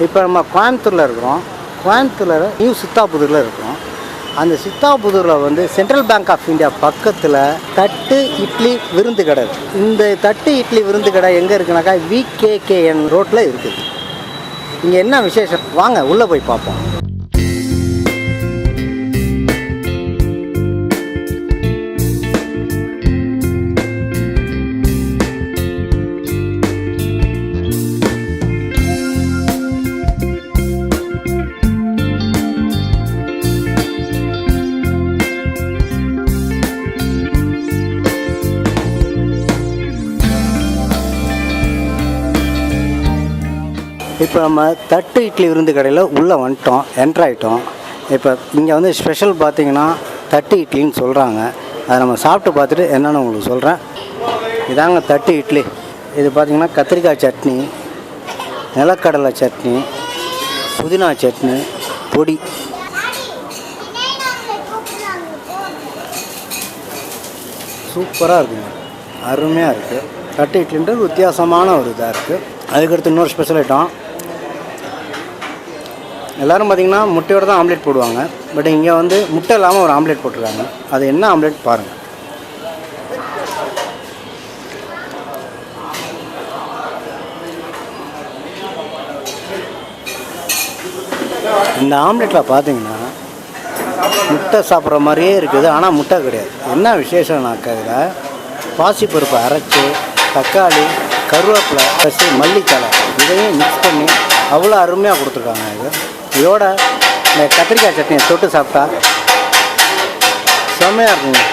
இப்போ நம்ம கோயம்புத்தூரில் இருக்கிறோம். கோயம்புத்தூரில் நியூ சித்தாபுதூரில் இருக்கிறோம். அந்த சித்தாபுதூரில் வந்து சென்ட்ரல் பேங்க் ஆஃப் இந்தியா பக்கத்தில் தட்டு இட்லி விருந்து கடை. இந்த தட்டு இட்லி விருந்து கடை எங்கே இருக்குனாக்கா VKKN ரோட்டில் இருக்குது. இங்கே என்ன விசேஷம் வாங்க உள்ளே போய் பார்ப்போம். இப்போ நம்ம தட்டு இட்லி விருந்து கடையில் உள்ளே வந்துட்டோம், என்ட்ராயிட்டோம். இப்போ இங்கே வந்து ஸ்பெஷல் பார்த்திங்கன்னா தட்டு இட்லின்னு சொல்கிறாங்க. அதை நம்ம சாப்பிட்டு பார்த்துட்டு என்னென்னு உங்களுக்கு சொல்கிறேன். இதாங்க தட்டு இட்லி. இது பார்த்திங்கன்னா கத்திரிக்காய் சட்னி, நிலக்கடலை சட்னி, புதினா சட்னி, பொடி. சூப்பராக இருக்குங்க, அருமையாக இருக்குது. தட்டு இட்லின்றது வித்தியாசமான ஒரு இதாக இருக்குது. அதுக்கடுத்து இன்னொரு ஸ்பெஷல் ஐட்டம். எல்லோரும் பார்த்திங்கன்னா முட்டையோடு தான் ஆம்லேட் போடுவாங்க. பட் இங்கே வந்து முட்டை இல்லாமல் ஒரு ஆம்லேட் போட்டுருக்காங்க. அது என்ன ஆம்லேட் பாருங்கள். இந்த ஆம்லேட்டில் பார்த்தீங்கன்னா முட்டை சாப்பிட்ற மாதிரியே இருக்குது, ஆனால் முட்டை கிடையாது. என்ன விசேஷம்னாக்கா இதில் பாசிப்பருப்பை அரைச்சி தக்காளி, கருவேப்பிலை, பசி, மல்லித்தலை இதையும் மிக்ஸ் பண்ணி அவ்வளோ அருமையாக கொடுத்துருக்காங்க. இதோட இந்த கத்திரிக்காய் சட்னியை தொட்டு சாப்பிட்டா செம்மையாக இருக்குங்க.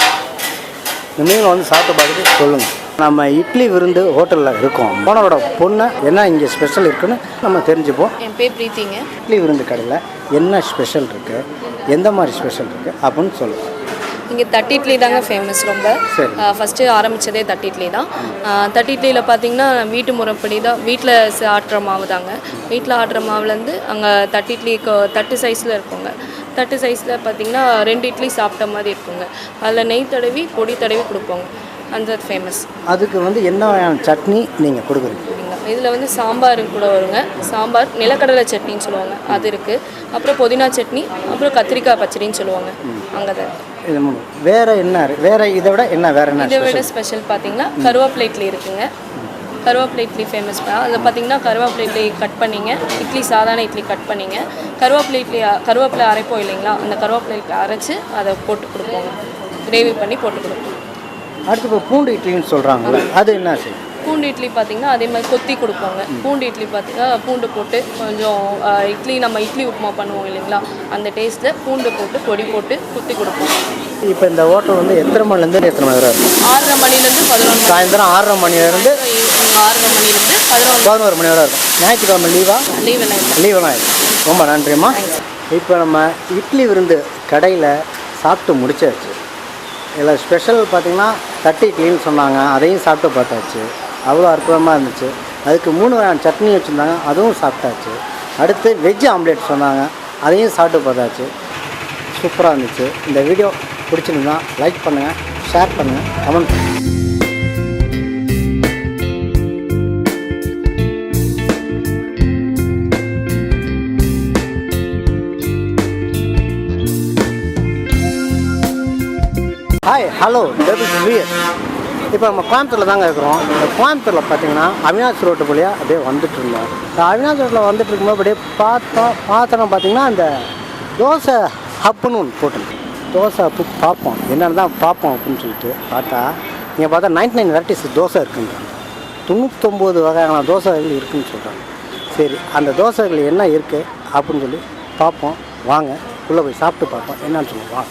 நீங்கள் வந்து சாப்பிட்டு பார்த்துட்டு சொல்லுங்கள். நம்ம இட்லி விருந்து ஹோட்டலில் இருக்கோம். போனோட பொண்ணை என்ன இங்கே ஸ்பெஷல் இருக்குன்னு நம்ம தெரிஞ்சுப்போம். என் பேர் பிரீத்திங்க. இட்லி விருந்து கடையில் என்ன ஸ்பெஷல் இருக்குது, எந்த மாதிரி ஸ்பெஷல் இருக்குது அப்படின்னு சொல்லுங்கள். இங்கே தட்டு இட்லி தாங்க ஃபேமஸ். ரொம்ப ஃபஸ்ட்டு ஆரம்பித்ததே தட்டு இட்லி தான். தட்டு இட்லியில் பார்த்தீங்கன்னா வீட்டு முறைப்படி தான், வீட்டில் ஆட்டுற மாவு தாங்க. வீட்டில் ஆட்டுற மாவுலேருந்து அங்கே தட்டு இட்லி தட்டு சைஸில் இருக்குங்க. தட்டு சைஸில் பார்த்திங்கன்னா 2 இட்லி சாப்பிட்ட மாதிரி இருக்குங்க. அதில் நெய் தடவி பொடி தடவி கொடுப்போங்க. அந்த ஃபேமஸ். அதுக்கு வந்து என்ன சட்னி நீங்கள் கொடுக்குறீங்க? இதில் வந்து சாம்பார் கூட வருங்க. சாம்பார், நிலக்கடலை சட்னின்னு சொல்லுவாங்க, அது இருக்குது. அப்புறம் புதினா சட்னி, அப்புறம் கத்திரிக்காய் பச்சடின்னு சொல்லுவாங்க. அங்கே தான் இது வேறு என்ன, வேறு இதை விட என்ன, வேறு என்ன இதை விட ஸ்பெஷல் பார்த்தீங்கன்னா கருவேப்பிலை இட்லி இருக்குங்க. கருவேப்பிலை இட்லி ஃபேமஸ். அதில் பார்த்தீங்கன்னா கருவேப்பிலை இட்லி கட் பண்ணிங்க, இட்லி சாதாரண இட்லி கட் பண்ணிங்க, கருவேப்பிலை அரைப்போம் இல்லைங்களா, அந்த கருவேப்பிலை இட்லி அரைச்சி அதை போட்டு கொடுப்போங்க, கிரேவி பண்ணி போட்டு கொடுப்போம். அடுத்து இப்போ பூண்டு இட்லின்னு சொல்கிறாங்களே, அது என்ன செய்யும்? பூண்டு இட்லி பார்த்திங்கன்னா அதே மாதிரி கொத்தி கொடுப்போங்க. பூண்டு இட்லி பார்த்திங்கன்னா பூண்டு போட்டு கொஞ்சம் இட்லி நம்ம இட்லி உப்புமா பண்ணுவோம் இல்லைங்களா, அந்த டேஸ்ட்டில் பூண்டு போட்டு பொடி போட்டு குத்தி கொடுப்போம். இப்போ இந்த ஹோட்டல் வந்து எத்தனை மணிலேருந்து எத்தனை மணி வரை இருக்கும்? 6:30 மணிலேருந்து 11 சாயந்தரம் 6:30 மணிலேருந்து 6:30 மணிலேருந்து 11 மணி வரை இருக்கும். ஞாயிற்றுக்கிழமை லீவெல்லாம் இருக்கும். ரொம்ப நன்றிம்மா. இப்போ நம்ம இட்லி விருந்து கடையில் சாப்பிட்டு முடிச்சாச்சு. இதில் ஸ்பெஷல் பார்த்திங்கன்னா தட்டு இட்லின்னு சொன்னாங்க, அதையும் சாப்பிட்டு பார்த்தாச்சு. அவ்வளோ அற்புதமாக இருந்துச்சு. அதுக்கு 3 வகையான சட்னி வச்சுருந்தாங்க, அதுவும் சாப்பிட்டாச்சு. அடுத்து வெஜ் ஆம்லேட் சொன்னாங்க, அதையும் சாப்பிட்டு பார்த்தாச்சு. சூப்பராக இருந்துச்சு. இந்த வீடியோ பிடிச்சிருந்தா லைக் பண்ணுங்கள், ஷேர் பண்ணுங்கள், கமெண்ட் பண்ணுங்கள். Hi, hello, this is Veer. இப்போ நம்ம கோயம்புத்தூரில் தாங்க இருக்கிறோம். இந்த கோயம்புத்தூரில் பார்த்தீங்கன்னா அவினாசி ரோட்டு வழியாக அப்படியே வந்துட்டு இருந்தோம். இந்த அவினாசி ரோட்டில் வந்துட்டு இருக்கும்போது அப்படியே பார்த்தோன்னா பார்த்தீங்கன்னா அந்த தோசை ஹப்புன்னு ஒன்று போட்டுருக்கு. தோசை ஹப்பு பார்ப்போம், என்னென்னு தான் பார்ப்போம் அப்படின்னு சொல்லிட்டு பார்த்தா இங்கே பார்த்தா 99 வெரைட்டிஸ் தோசை இருக்குன்றாங்க. 99 வகையான தோசைகள் இருக்குதுன்னு சொல்கிறாங்க. சரி, அந்த தோசைகள் என்ன இருக்குது அப்படின்னு சொல்லி பார்ப்போம். வாங்க உள்ளே போய் சாப்பிட்டு பார்ப்போம் என்னன்னு சொல்லுவோம்.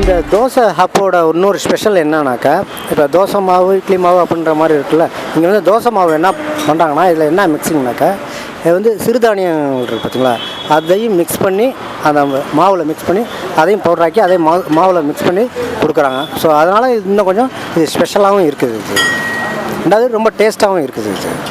இந்த தோசை ஹப்போட இன்னொரு ஸ்பெஷல் என்னன்னாக்கா, இப்போ தோசை மாவு இட்லி மாவு அப்படின்ற மாதிரி இருக்குல்ல, இங்கே வந்து தோசை மாவு என்ன பண்ணுறாங்கன்னா, இதில் என்ன மிக்சிங்னாக்கா, இது வந்து சிறுதானியங்கள் இருக்குது பார்த்தீங்களா, அதையும் மிக்ஸ் பண்ணி அந்த மாவில் மிக்ஸ் பண்ணி அதையும் பவுடராக்கி அதையும் மாவில் மிக்ஸ் பண்ணி கொடுக்குறாங்க. ஸோ அதனால் இன்னும் கொஞ்சம் இது ஸ்பெஷலாகவும் இருக்குது. இது ரெண்டாவது ரொம்ப டேஸ்ட்டாகவும் இருக்குது. இது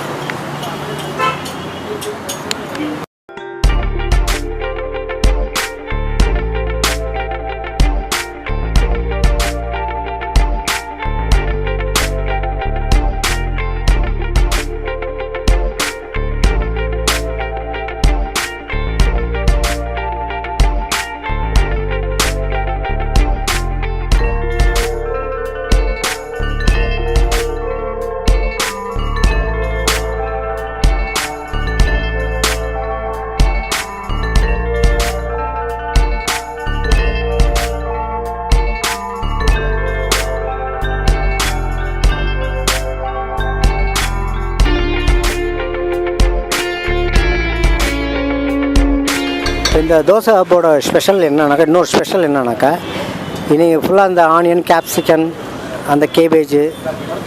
இந்த தோசை ஹப்போட ஸ்பெஷல் என்னன்னாக்கா, இன்னொரு ஸ்பெஷல் என்னன்னாக்கா, இன்றைக்கி ஃபுல்லாக அந்த ஆனியன் கேப்சிகன் அந்த கேபேஜு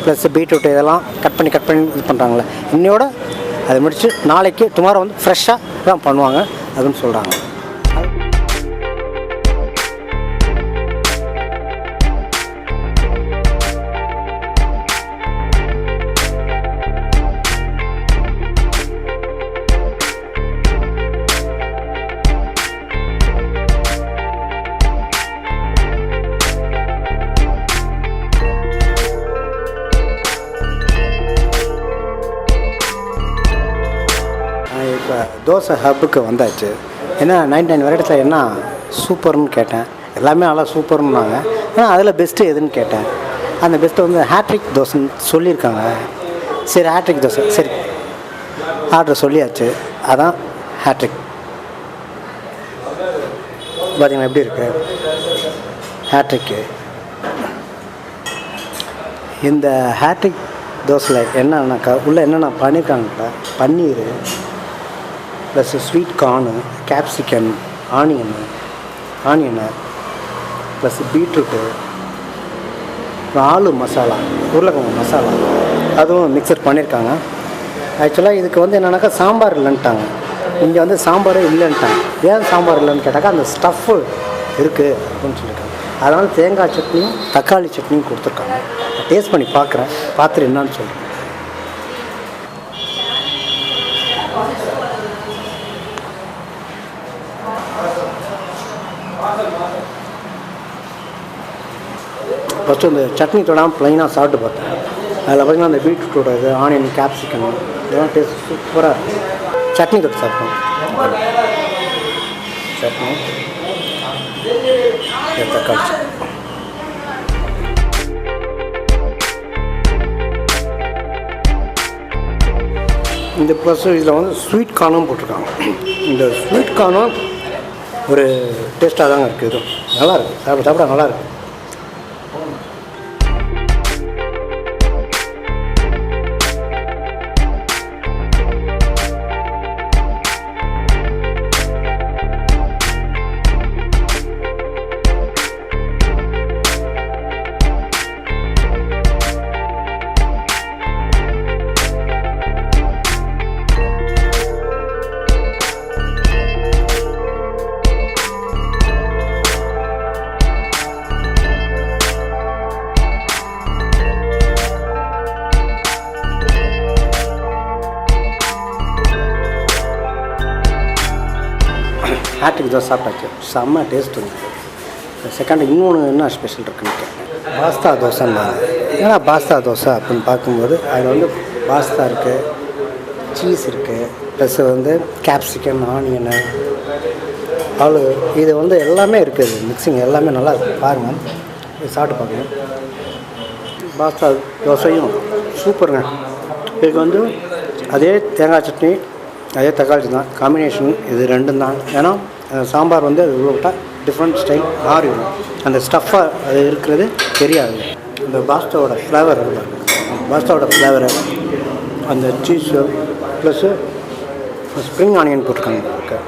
ப்ளஸ் பீட்ரூட் இதெல்லாம் கட் பண்ணி இது பண்ணுறாங்களே, இன்னையோட அதை முடிச்சு நாளைக்கு டுமாரோ வந்து ஃப்ரெஷ்ஷாக தான் பண்ணுவாங்க அப்படின்னு சொல்கிறாங்க. இப்போ தோசை ஹப்புக்கு வந்தாச்சு. ஏன்னா 99 வெரைட்டிஸில் என்ன சூப்பர்னு கேட்டேன், எல்லாமே நல்லா சூப்பர்னாங்க. ஆனால் அதில் பெஸ்ட்டு எதுன்னு கேட்டேன். அந்த பெஸ்ட்டு வந்து ஹேட்ரிக் தோசைன்னு சொல்லியிருக்காங்க. சரி ஹேட்ரிக் தோசை சரி ஆர்டர் சொல்லியாச்சு, அதான் ஹேட்ரிக். பார்த்தீங்கன்னா எப்படி இருக்குது ஹேட்ரிக்கு. இந்த ஹேட்ரிக் தோசையில் என்னன்னாக்கா உள்ளே என்னென்ன பண்ணியிருக்காங்கக்கா, paneer plus sweet corn, capsicum, onion plus beetroot, aloo masala, உருளைக்கிழங்கு மசாலா அதுவும் மிக்சர் பண்ணியிருக்காங்க. ஆக்சுவலாக இதுக்கு வந்து என்னென்னாக்கா சாம்பார் இல்லைன்ட்டாங்க. இங்கே வந்து சாம்பாரே இல்லைன்ட்டாங்க. ஏன் சாம்பார் இல்லைன்னு கேட்டாக்கா, அந்த ஸ்டஃப்பு இருக்குது அப்படின்னு சொல்லியிருக்காங்க. அதனால் தேங்காய் சட்னியும் தக்காளி சட்னியும் கொடுத்துருக்காங்க. டேஸ்ட் பண்ணி பார்க்குறேன், பார்த்துட்டு என்னான்னு சொல்கிறேன். ஃபஸ்ட்டு இந்த சட்னி தொடாமல் ப்ளைனாக சாப்பிட்டு பார்த்தேன். அதில் பார்த்திங்கன்னா அந்த பீட்ரூட்டோட இது ஆனியன் கேப்சிகன் இதெல்லாம் டேஸ்ட் சூப்பராக இருக்குது. சட்னி தொட்டு சாப்பிட்டோம். சட்னி தக்காளி சட்னி. இந்த ப்ளஸ் இதில் வந்து ஸ்வீட் கார்னும் போட்டிருக்காங்க. இந்த ஸ்வீட் கார்னும் ஒரு டேஸ்ட்டாக தாங்க இருக்குது. இதுவும் நல்லாயிருக்கு, சாப்பிட நல்லாயிருக்கு. ஹேட்ரிக் தோசை சாப்பிட்டாச்சு, செம்ம டேஸ்ட் இருந்துச்சு. செகண்ட் இன்னொன்று என்ன ஸ்பெஷல் இருக்குன்னு கேட்டேன். பாஸ்தா தோசைன்னாங்க. ஏன்னா பாஸ்தா தோசை அப்படின்னு பார்க்கும்போது அதில் வந்து பாஸ்தா இருக்குது, சீஸ் இருக்குது, ப்ளஸ் வந்து கேப்சிகம், ஆனியனு, ஆலு, இது வந்து எல்லாமே இருக்குது. மிக்சிங் எல்லாமே நல்லா இருக்குது. பாருங்கள், இது சாப்பிட்டு பாருங்கள். பாஸ்தா தோசையும் சூப்பருங்க. இதுக்கு வந்து அதே தேங்காய் சட்னி அதே தக்காளி தான் காம்பினேஷன். இது ரெண்டும் தான். ஏன்னா சாம்பார் வந்து அது உள்ள விட்டால் டிஃப்ரெண்ட் ஸ்டைல் மாறிடும். அந்த ஸ்டஃப்பாக அது இருக்கிறது தெரியாது. இந்த பாஸ்தாவோட ஃப்ளேவர் இருக்குது. பாஸ்தாவோட ஃப்ளேவரு, அந்த சீஸு ப்ளஸ்ஸு ஸ்ப்ரிங் ஆனியன் போட்டிருக்காங்க.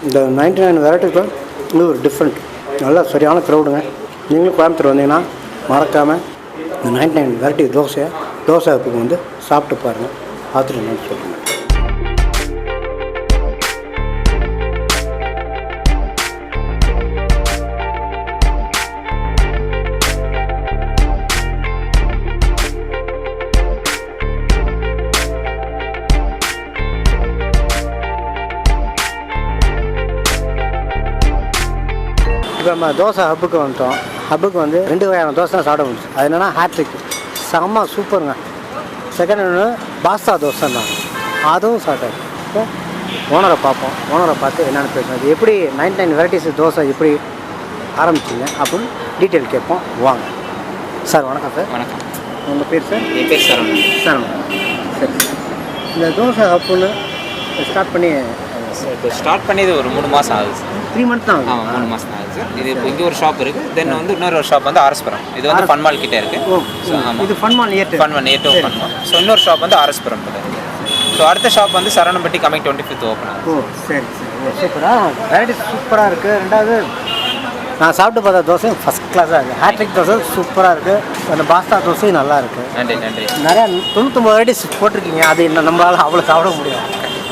இந்த 99 வெரைட்டிஸில் இது ஒரு டிஃப்ரெண்ட். நல்லா சரியான க்ரௌடுங்க. நீங்களும் கோயம்புத்தூர் வந்தீங்கன்னா மறக்காமல் இந்த 99 வெரைட்டி தோசை ஹப்புக்கு வந்து சாப்பிட்டு பாருங்கள், பார்த்துட்டு என்னன்னு சொல்லுங்கள். இப்போ நம்ம தோசை ஹப்புக்கு வந்துட்டோம். ஹப்புக்கு வந்து 2 வகையான தோசை தான் சாப்பிட முடிச்சு. அது என்னென்னா ஹேட்ரிக் செம்ம சூப்பருங்க. செகண்ட் ஒன்று பாஸ்தா தோசை தான், அதுவும் சாப்பிட்டாரு. இப்போ ஓனரை பார்ப்போம். ஓனரை பார்த்து என்னென்னு பேசுறது, எப்படி 99 வெரைட்டிஸ் தோசை எப்படி ஆரம்பிச்சிங்க அப்படின்னு டீட்டெயில் கேட்போம். வாங்க சார். வணக்கம் சார். வணக்கம். உங்கள் பேர் சார்? என் பேர் சரவணன். சரவணன். சரி. இந்த தோசை ஹப்புன்னு ஸ்டார்ட் பண்ணி இப்போ ஸ்டார்ட் பண்ணியது ஒரு 3 மாதம் ஆகுது சார். 3 மந்த்ஸ் தான் ஆகுது. ஆமாம், 3 மாதம் தான் ஆகுது சார். இது இப்போ இங்கே ஒரு ஷாப் இருக்குது. தென் வந்து இன்னொரு ஷாப் வந்து ஆர்எஸ்புரம். இது வந்து ஃபன்மால் கிட்டே இருக்குது. ஸோ ஆமாம், இது ஃபன்மால் ஏற்று ஃபன்மால். ஸோ இன்னொரு ஷாப் வந்து ஆர்எஸ்புரம் கிட்ட இருக்குது. ஸோ அடுத்த ஷாப் வந்து சரவணம்பட்டி கமிங் 25th ஓப்பன் ஆகுது. சரி சரி. சூப்பராக வெரைட்டி சூப்பராக இருக்குது. ரெண்டாவது நான் சாப்பிட்டு பார்த்த தோசை ஃபஸ்ட் கிளாஸாக இருக்குது. ஹேட்ரிக் தோசை சூப்பராக இருக்குது. அந்த பாஸ்தா தோசையும் நல்லா இருக்குது. நன்றி நன்றி. நிறையா 99 வெரைட்டிஸ் போட்டிருக்கீங்க. அது இன்னும் நம்மளால் அவ்வளோ சாப்பிட முடியாது,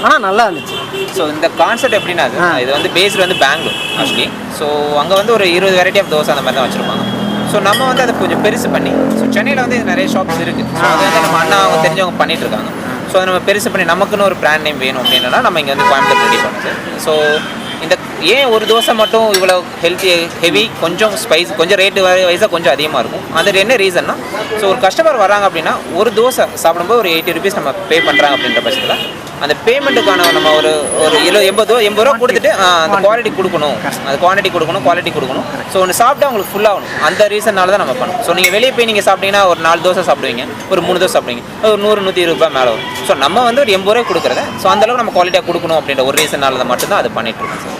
ஆனால் நல்லா இருந்துச்சு. ஸோ இந்த கான்செப்ட் எப்படின்னா இது வந்து பேஸ்டு வந்து பெங்களூர் ஆக்சுவலி. ஸோ அங்கே வந்து ஒரு 20 வெரைட்டி ஆஃப் தோசை அந்த மாதிரி தான் வச்சுருப்பாங்க. ஸோ நம்ம வந்து அதை கொஞ்சம் பெருசு பண்ணி, ஸோ சென்னையில் வந்து நிறைய ஷாப்ஸ் இருக்குது. ஸோ அதை வந்து நம்ம அண்ணா அவங்க தெரிஞ்சவங்க பண்ணிட்டு இருக்காங்க. ஸோ அதை நம்ம பெருசு பண்ணி நமக்குன்னு ஒரு பிராண்ட் நேம் வேணும் அப்படின்னா நம்ம இங்கே வந்து கோயம்புத்தூர் ரெடி பண்ணுது. ஸோ இந்த ஏன் ஒரு தோசை மட்டும் இவ்வளோ ஹெவி, கொஞ்சம் ஸ்பைஸ், கொஞ்சம் ரேட்டு வைஸாக கொஞ்சம் அதிகமாக இருக்கும். அது என்ன ரீசன்னா, ஸோ ஒரு கஸ்டமர் வராங்க அப்படின்னா ஒரு தோசை சாப்பிடும்போது ஒரு 80 rupees நம்ம பே பண்ணுறாங்க அப்படின்ற பட்சத்தில் அந்த பேமெண்ட்டுக்கான நம்ம ஒரு 80 ரூபா கொடுத்துட்டு அந்த குவாலிட்டி கொடுக்கணும், அந்த குவான்டிட்டி கொடுக்கணும். ஸோ ஒன்று சாப்பிட்டா உங்களுக்கு ஃபுல்லாகணும். அந்த ரீசனால தான் நம்ம பண்ணணும். ஸோ நீங்கள் வெளியே போய் நீங்கள் சாப்பிட்டீங்கன்னா ஒரு 4 தோசை சாப்பிடுவீங்க, ஒரு 3 தோசை சாப்பிடுவீங்க, ஒரு 100-120 ரூபாய் மேலே வரும். ஸோ நம்ம வந்து ஒரு 80 ரூபாய் கொடுக்குறத ஸோ அந்தளவுக்கு நம்ம குவாலிட்டியாக கொடுக்கணும் அப்படின்ற ஒரு ரீசனால தான் மட்டும்தான் அது பண்ணிகிட்ருக்கோம் சார்.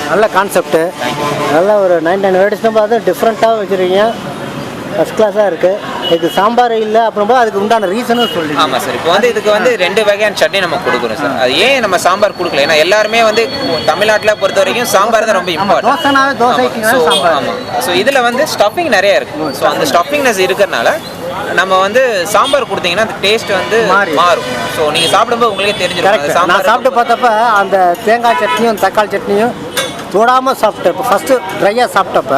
நல்ல கான்செப்ட்டு. நல்ல ஒரு 99 வெரைட்டிஸ் நம்ம அதை டிஃப்ரெண்ட்டாக வச்சுருக்கீங்க. ஃபஸ்ட் கிளாஸாக இருக்குது. இதுக்கு சாம்பார் இல்லை அப்புறம் அதுக்கு உண்டான ரீசனும் சொல்லி. ஆமாம் சார். இப்போ வந்து இதுக்கு வந்து 2 வகையான சட்னி நம்ம கொடுக்குறோம் சார். அது ஏன் நம்ம சாம்பார் கொடுக்கல, ஏன்னா எல்லாருமே வந்து தமிழ்நாட்டில் பொறுத்த வரைக்கும் சாம்பார் தான் ரொம்ப இம்பார்ட்டன்ட். ஆமாம். ஸோ இதில் வந்து ஸ்டஃபிங் நிறைய இருக்குது. ஸோ அந்த ஸ்டஃபிங்னஸ் இருக்கிறனால நம்ம வந்து சாம்பார் கொடுத்தீங்கன்னா அந்த டேஸ்ட் வந்து மாறும். ஸோ நீங்கள் சாப்பிடும்போது உங்களுக்கே தெரிஞ்சிருக்கும். நான் சாப்பிட்டு பார்த்தப்ப அந்த தேங்காய் சட்னியும் தக்காளி சட்னியும் தொடாமல் சாப்பிட்டப்ப ஃபஸ்ட்டு ட்ரையாக சாப்பிட்டப்ப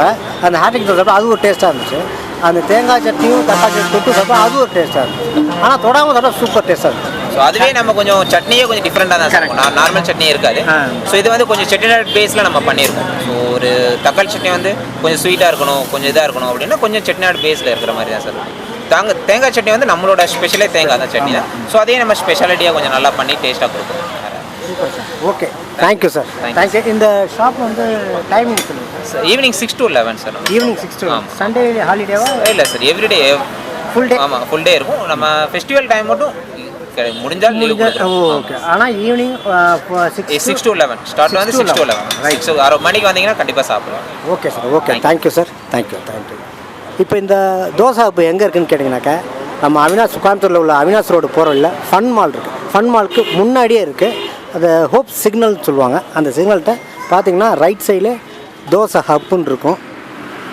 அந்த ஹேட்ரிக் சாப்பிட்டா அது ஒரு டேஸ்ட்டாக இருந்துச்சு. அந்த தேங்காய் சட்னியும் தக்காளி சட்னி தொட்டு சாப்பிட்டா அது ஒரு டேஸ்ட்டாக இருந்துச்சு. ஆனால் தொடாமல் சாப்பிட்டா சூப்பர் டேஸ்ட்டாக இருந்துச்சு. ஸோ அதுவே நம்ம கொஞ்சம் சட்னியே கொஞ்சம் டிஃப்ரெண்ட்டாக தான் சார். நார்மல் சட்னி இருக்காது. ஸோ இது வந்து கொஞ்சம் செட்டிநாடு பேஸில் நம்ம பண்ணியிருக்கோம். ஸோ ஒரு தக்காளி சட்னி வந்து கொஞ்சம் ஸ்வீட்டாக இருக்கணும், கொஞ்சம் இதாக இருக்கணும் அப்படின்னா கொஞ்சம் செட்டிநாடு பேஸில் இருக்கிற மாதிரி தான் சார். தேங்காய் சட்னி வந்து நம்மளோட ஸ்பெஷலே தேங்காய் தான் சட்னி தான். ஸோ அதே நம்ம ஸ்பெஷாலிட்டியாக கொஞ்சம் நல்லா பண்ணி டேஸ்ட்டாக கொடுக்குறோம். Okay, thank you sir. தேங்க்யூ. இந்த ஷாப் வந்து டைமிங் சொல்லுங்கள் sir. Evening 6 to 11 sir. Evening 6 to 11. Sunday ஹாலிடேவா? இல்லை சார், எவ்ரிடே ஃபுல் டே. ஆமாம், ஃபுல் டே இருக்கும். நம்ம ஃபெஸ்டிவல் டைம் மட்டும் முடிஞ்சால் லீவ். ஓகே. ஆனால் ஈவினிங் 6 to 11 ஸ்டார்ட் வந்து 6 to 11. ரைட். ஸோ 6 மணிக்கு வந்தீங்கன்னா கண்டிப்பாக சாப்பிடுவோம். Okay sir. Okay, thank you sir. Thank you. இப்போ இந்த தோசை இப்போ எங்கே இருக்குதுன்னு கேட்டிங்கனாக்கா நம்ம கோயம்புத்தூரில் உள்ள அவினாஷ் ரோடு போகிற வழியில் ஃபன் மால் இருக்குது. ஃபன் மாலுக்கு முன்னாடியே இருக்குது. அது ஹோப் சிக்னல்னு சொல்லுவாங்க. அந்த சிக்னல்கிட்ட பார்த்தீங்கன்னா ரைட் சைடில் தோசை ஹப்புன்னு இருக்கும்,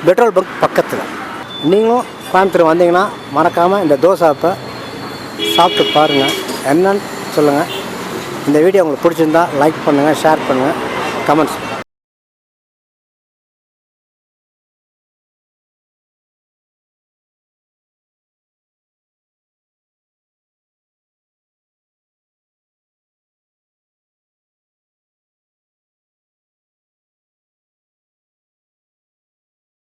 பெட்ரோல் பங்க் பக்கத்தில். நீங்களும் கோயம்புத்தூர் வந்தீங்கன்னா மறக்காமல் இந்த தோசை ஹப்பை சாப்பிட்டு பாருங்கள், என்னன்னு சொல்லுங்கள். இந்த வீடியோ உங்களுக்கு பிடிச்சிருந்தா லைக் பண்ணுங்கள், ஷேர் பண்ணுங்கள், கமெண்ட்ஸ்